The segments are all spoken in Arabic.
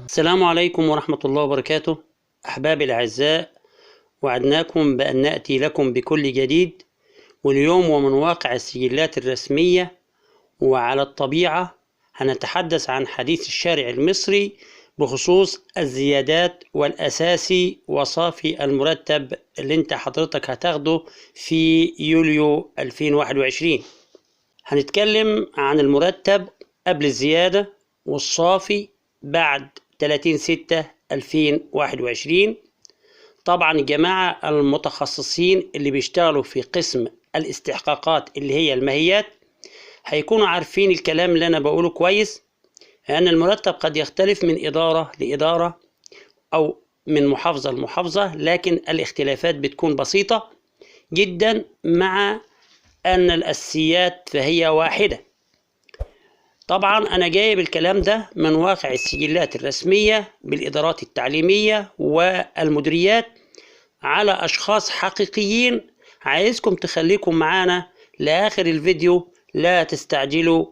السلام عليكم ورحمة الله وبركاته. أحبابي الأعزاء، وعدناكم بأن نأتي لكم بكل جديد، واليوم ومن واقع السجلات الرسمية وعلى الطبيعة هنتحدث عن حديث الشارع المصري بخصوص الزيادات والأساسي وصافي المرتب اللي انت حضرتك هتاخده في يوليو 2021. هنتكلم عن المرتب قبل الزيادة والصافي بعد 30/6/2021. طبعا الجماعة المتخصصين اللي بيشتغلوا في قسم الاستحقاقات اللي هي الماهيات هيكونوا عارفين الكلام اللي أنا بقوله كويس، لأن المرتب قد يختلف من إدارة لإدارة أو من محافظة لمحافظة، لكن الاختلافات بتكون بسيطة جدا مع أن الأساسيات فهي واحدة. طبعا أنا جايب الكلام ده من واقع السجلات الرسمية بالإدارات التعليمية والمديريات على أشخاص حقيقيين. عايزكم تخليكم معانا لآخر الفيديو، لا تستعجلوا.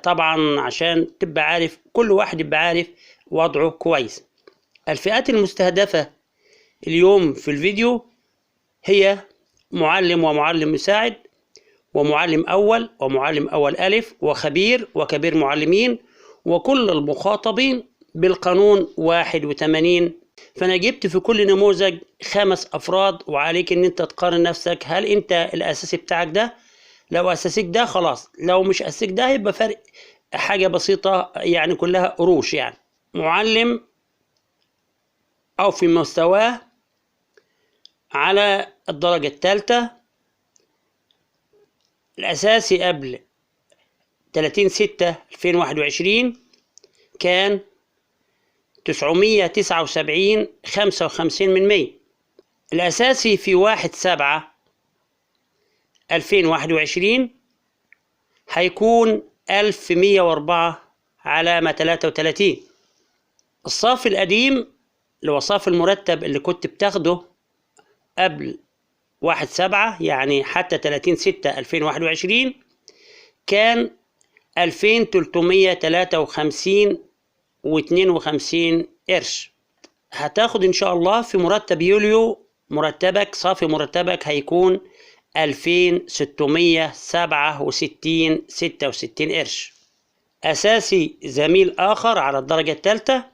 طبعا عشان تبقى عارف، كل واحد يبقى عارف وضعه كويس. الفئات المستهدفة اليوم في الفيديو هي معلم ومعلم مساعد، ومعلم أول ومعلم أول ألف، وخبير وكبير معلمين، وكل المخاطبين بالقانون 81. فأنا جبت في كل نموذج 5 أفراد، وعليك إن أنت تقارن نفسك. هل أنت الأساسي بتاعك ده؟ لو أساسيك ده خلاص، لو مش أساسيك ده يبقى فرق حاجة بسيطة، يعني كلها قروش. يعني معلم أو في مستواه على الدرجة الثالثة، الأساسي قبل 30/6/2021 كان 979.55%. الأساسي في 1/7/2021 هيكون 1104/33. الصافي القديم اللي هو صافي المرتب اللي كنت بتاخده قبل 1/7، يعني حتى 30/6/2021، كان 2353.52 قرش. هتاخد إن شاء الله في مرتب يوليو، مرتبك صافي مرتبك هيكون 2667.66 قرش. أساسي زميل آخر على الدرجة الثالثة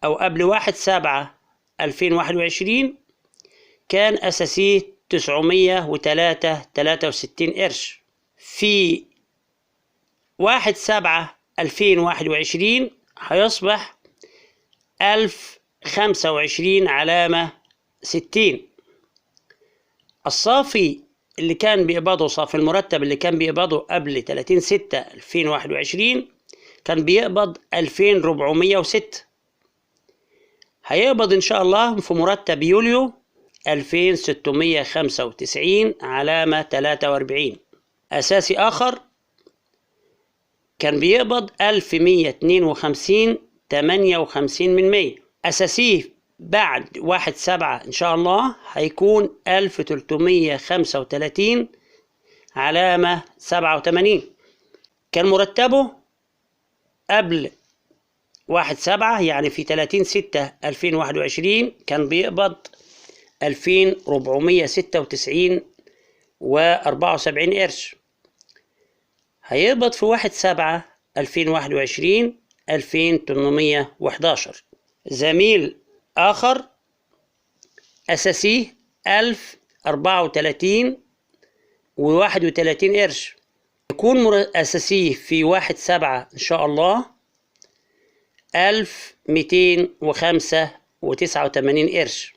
أو قبل 1/7/2021 كان أساسيه 903.63 قرش. في 1/7/2021 هيصبح 1025.60. الصافي اللي كان بيقبضه، صافي المرتب اللي كان بيقبضه قبل 30/6/2021 كان بيقبض 2406. هيقبض إن شاء الله في مرتب يوليو 2695.43. أساسي آخر كان بيقبض 1152.58%. أساسيه بعد 1/7 إن شاء الله هيكون 1335.87. كان مرتبه قبل 1/7، يعني في 30/6/2021 كان بيقبض 2496.74 قرش. هيقبض في 1/7/2021 2811. زميل آخر أساسيه 1034.31 قرش. يكون أساسيه في 1/7 إن شاء الله 1205.89 قرش.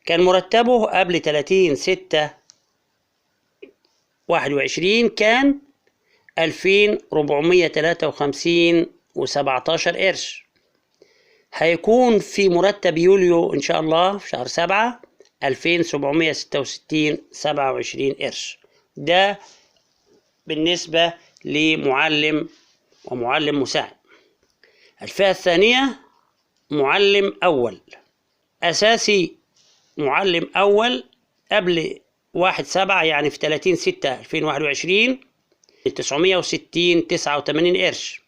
كان مرتبه قبل 30/6/21 كان 2453.17 قرش. هيكون في مرتب يوليو إن شاء الله في شهر 7 2766.27 قرش. ده بالنسبة لمعلم ومعلم مساعد. الفئة الثانية معلم أول. أساسي معلم أول قبل 1/7، يعني في 30/6/2021 960 89 قرش.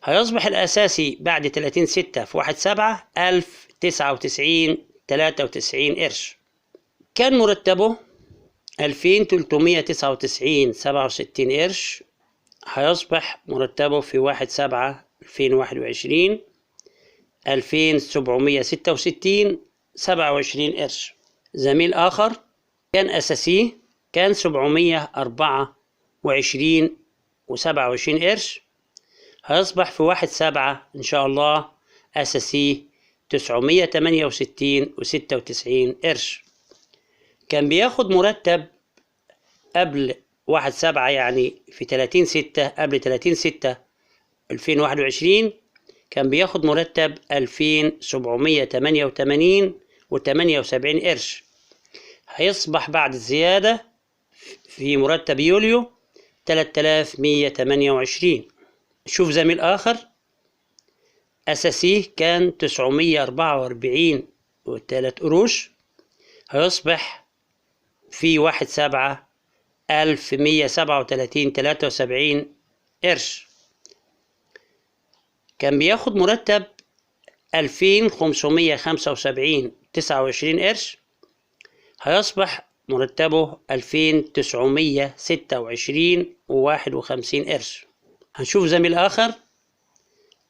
هيصبح الأساسي بعد 30/6 في 1/7 1099 93 قرش. كان مرتبه 2399 67 قرش، هيصبح مرتبه في 1/7 2021 2766 27 قرش. زميل آخر كان أساسي كان 724 و27 قرش، هيصبح في 1/7 إن شاء الله أساسي 968 و96 قرش. كان بياخد مرتب قبل 1/7 يعني في 30/6 قبل 30/6 2021 كان بياخد مرتب 2788 و78 قرش، هيصبح بعد الزيادة في مرتب يوليو 3128. شوف زميل آخر أساسيه كان 944 و3 قروش، هيصبح في 1/7 1137 73 قرش. كان بياخد مرتب 2575 29 قرش، هيصبح مرتبه 2926 و51 قرش. هنشوف زميل آخر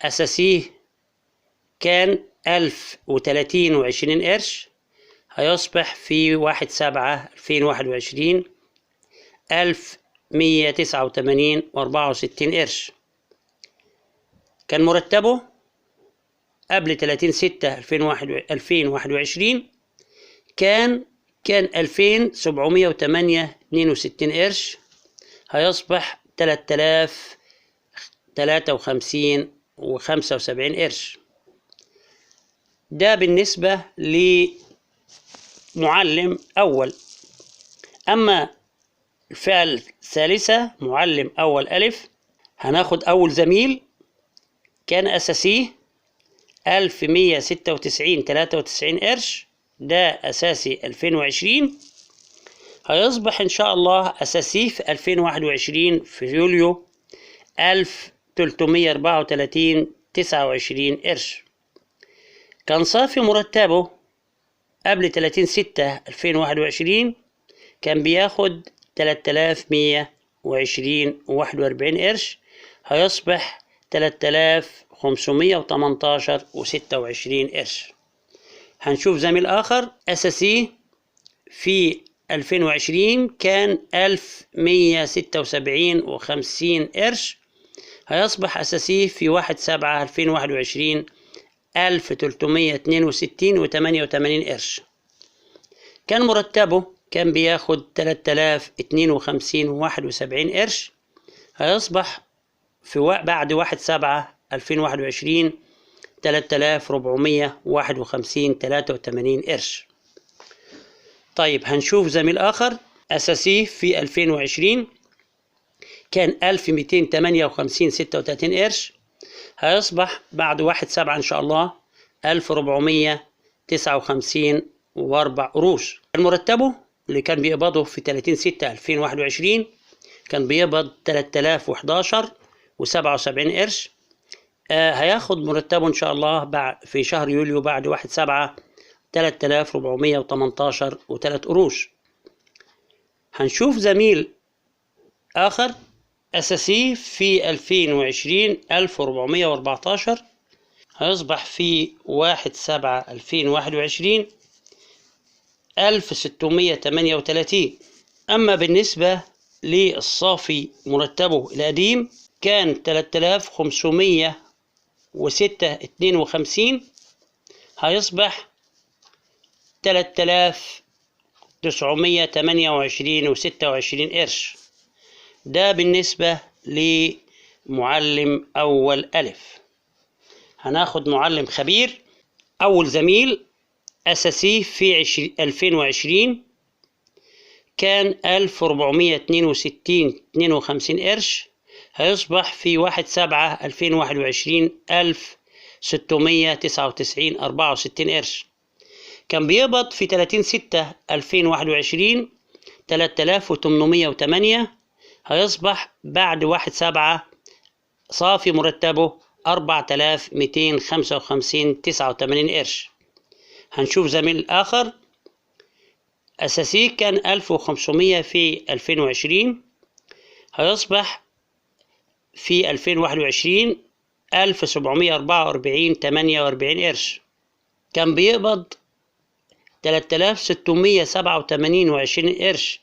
أساسيه كان 1030 و20 قرش، هيصبح في 1/7 2021 1189 و64 قرش. كان مرتبه قبل 30/6 2021 كان 2708 62 قرش، هيصبح 3053 و75 قرش. ده بالنسبة لمعلم أول. أما الفئة الثالثة معلم أول ألف، هناخد أول زميل كان أساسيه 1196 93 قرش، ده أساسي 2020، هيصبح إن شاء الله أساسيه في 2021 في يوليو 1334 29 قرش. كان صافي مرتبه قبل 30/6 2021 كان بياخد 3120 و41 قرش، هيصبح 3518 و26 قرش. هنشوف زميل آخر أساسي في 2020 كان 1176 و50 قرش، هيصبح أساسي في 1/7 2021 1362 و88 قرش. كان مرتبه كان بياخد 3052 و71 قرش، هيصبح في بعد 1/7 2021 3451 83 قرش. طيب هنشوف زميل آخر أساسي في 2020 كان 1258 36 قرش، هيصبح بعد 1/7 إن شاء الله 1459 و4 قروش. مرتبه اللي كان بيقبضه في 30/6 2021 كان بيقبض 3011 و77 قرش، هياخد مرتبه إن شاء الله في شهر يوليو بعد 1/7 3418 و3 قروش. هنشوف زميل آخر أساسي في 2020 1414، هيصبح في 1/7 2021 1638. أما بالنسبة للصافي مرتبه القديم كان 3506 52، هيصبح 3928 و26 قرش. ده بالنسبة لمعلم أول ألف. هناخد معلم خبير. أول زميل أساسي في 2020 كان 1462 52 قرش، هيصبح في 1/7 2021 1699 64 قرش. كان بيقبض في 30/6 2021 3808، هيصبح بعد 1/7 صافي مرتبه 4255.89 قرش. هنشوف زميل آخر أساسي كان 1500 في 2020، هيصبح في 2021 1744.48 قرش. كان بيقبض 3687.20 قرش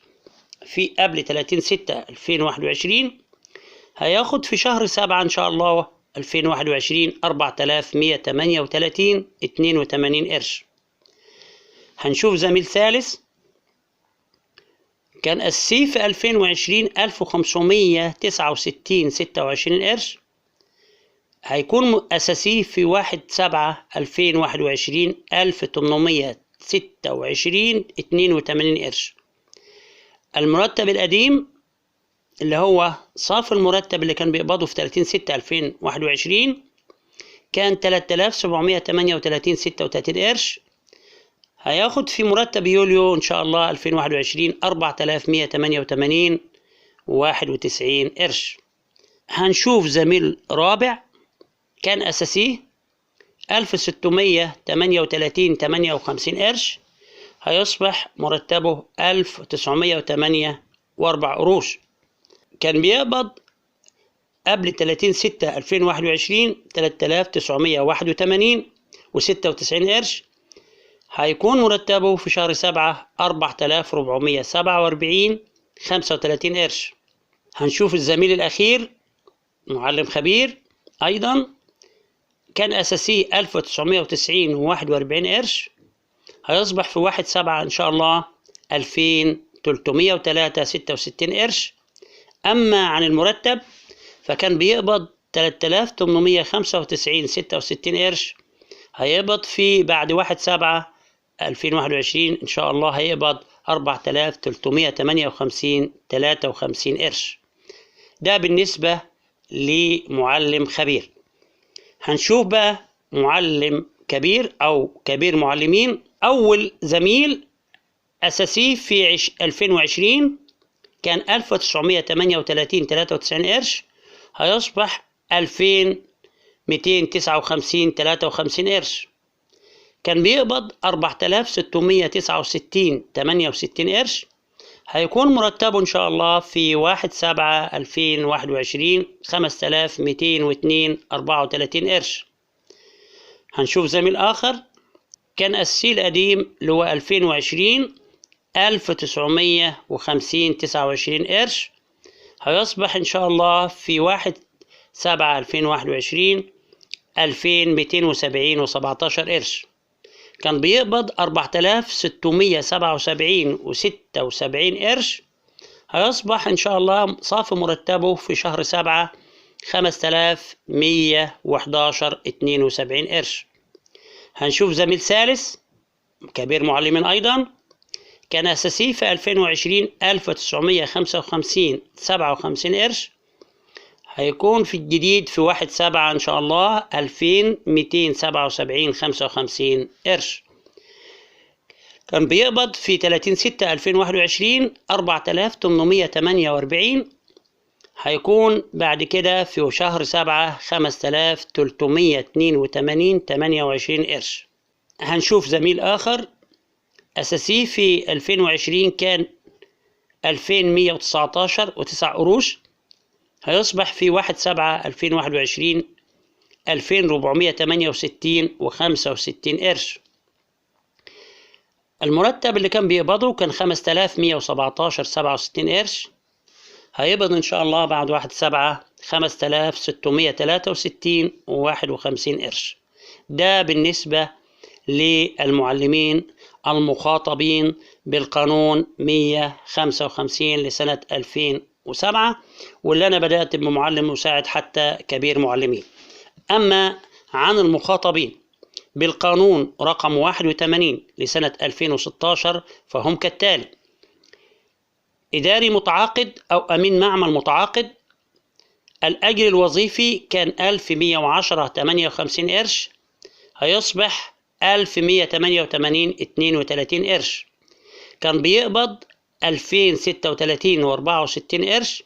في قبل 30/6/2021، هياخد في شهر 7 إن شاء الله 2021 4138.82 قرش. هنشوف زميل ثالث كان أساسي في 2020 1569.26 قرش، هيكون أساسي في 1/7/2021 1826.82 قرش. المرتب القديم اللي هو صافي المرتب اللي كان بيقبضه في 30/6/2021 كان 3738.36 قرش، هياخد في مرتب يوليو إن شاء الله 2021 4188.91 قرش. هنشوف زميل رابع كان أساسي 1638.58 قرش، هيصبح مرتبه 1908.04 قروش. كان بيقبض قبل 30/6/2021 3981.96 قرش، هيكون مرتبه في شهر 7 4447.35 قرش. هنشوف الزميل الأخير معلم خبير أيضا كان أساسي 1990.41 قرش، هيصبح في 1/7 إن شاء الله 2303.66 قرش. أما عن المرتب فكان بيقبض 3895.66 قرش، هيقبض في بعد 1/7/2021 إن شاء الله هيقبض 4358.53 قرش. ده بالنسبة لمعلم خبير. هنشوف بقى معلم كبير أو كبير معلمين. أول زميل أساسي في 2020 كان 1938.93 قرش، هيصبح 2259.53 قرش. كان بيقبض 4669.68 قرش، هيكون مرتبه إن شاء الله في 1/7/2021 5202.34 قرش. هنشوف زميل آخر كان أساسي القديم اللي هو 2020 1950.29 قرش، هيصبح إن شاء الله في 1/7/2021 2270.17 قرش. كان بيقبض 4677.76 قرش، هيصبح إن شاء الله صافي مرتبه في شهر 7 5111.72 قرش. هنشوف زميل ثالث كبير معلمين أيضا كان أساسي في 2020 1955.57 قرش، هيكون في الجديد في 1/7 إن شاء الله 2277.55 قرش. كان بيقبض في 30/6/2021 4848، هيكون بعد كده في شهر 7 5382.28 قرش. هنشوف زميل آخر أساسي في 2020 كان 2119.9 قروش، هيصبح في 1/7/2021 2468.65 قرش. المرتب اللي كان بيقبضه كان 5117.67 قرش، هيقبض إن شاء الله بعد 1/7 5663.51 قرش. ده بالنسبة للمعلمين المخاطبين بالقانون 155 لسنة 2007، واللي أنا بدأت بمعلم مساعد حتى كبير معلمين. أما عن المخاطبين بالقانون رقم 81 لسنة 2016 فهم كالتالي: إداري متعاقد أو أمين معمل متعاقد، الأجر الوظيفي كان 1110.58 قرش، هيصبح 1188.32 قرش. كان بيقبض 2036.64 قرش،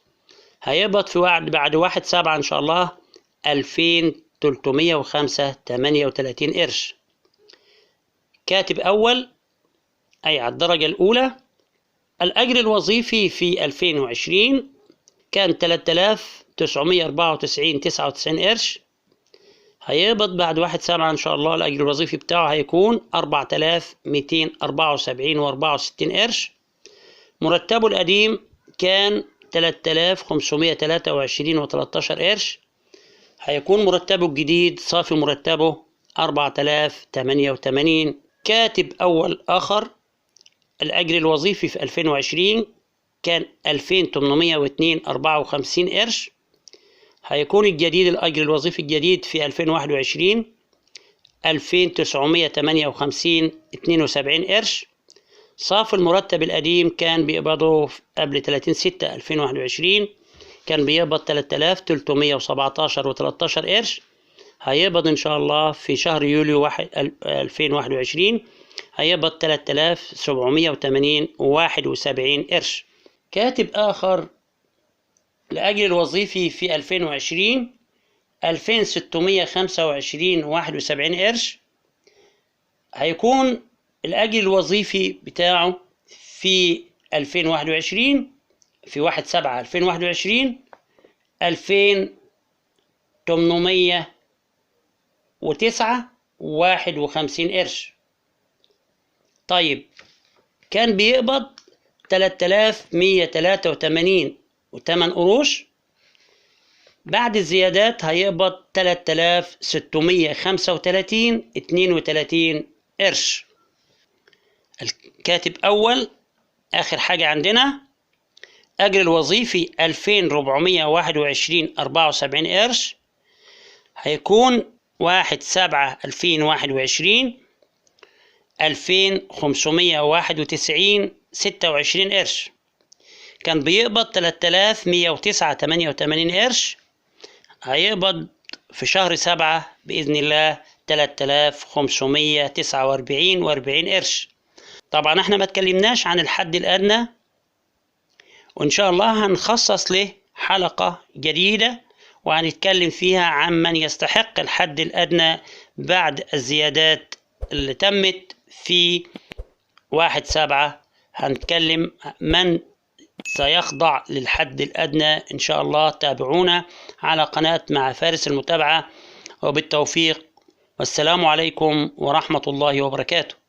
هيقبض في بعد 1/7 إن شاء الله 2305.38 قرش. كاتب أول أي على الدرجة الأولى، الأجر الوظيفي في 2020 كان 3994.99 قرش. هيقبض بعد 1/7 إن شاء الله الأجر الوظيفي بتاعه هيكون 4274.64 قرش. مرتبه القديم كان 3523.13 قرش. هيكون مرتبه الجديد صافي مرتبه 4088. كاتب أول آخر، الأجر الوظيفي في 2020 كان 2802.54 قرش. هيكون الجديد الأجر الوظيفي الجديد في 2021 2958.72 قرش. صافي المرتب القديم كان بيقبضه قبل 30/6/2021 كان بيقبض 3317.13 قرش. هيقبض إن شاء الله في شهر يوليو 2021 هيقبض 3780.71 قرش. كاتب آخر، الأجر الوظيفي في 2020 2625.71 قرش. هيكون الأجر الوظيفي بتاعه في 2021 في 1/7/2021 2809.51 قرش. طيب كان بيقبض 3183.8 قروش. بعد الزيادات هيقبض 3635.32 قرش. الكاتب أول آخر حاجة عندنا، أجر الوظيفي 2421.74 قرش. هيكون 1/7/2021 2591.26 قرش. كان بيقبض 3109.88 قرش. هيقبض في شهر 7 بإذن الله 3549.40 قرش. طبعا احنا ما تكلمناش عن الحد الأدنى، وإن شاء الله هنخصص له حلقة جديدة وهنتكلم فيها عن من يستحق الحد الأدنى بعد الزيادات اللي تمت في 1/7. هنتكلم من سيخضع للحد الأدنى إن شاء الله. تابعونا على قناة مع فارس المتابعة، وبالتوفيق، والسلام عليكم ورحمة الله وبركاته.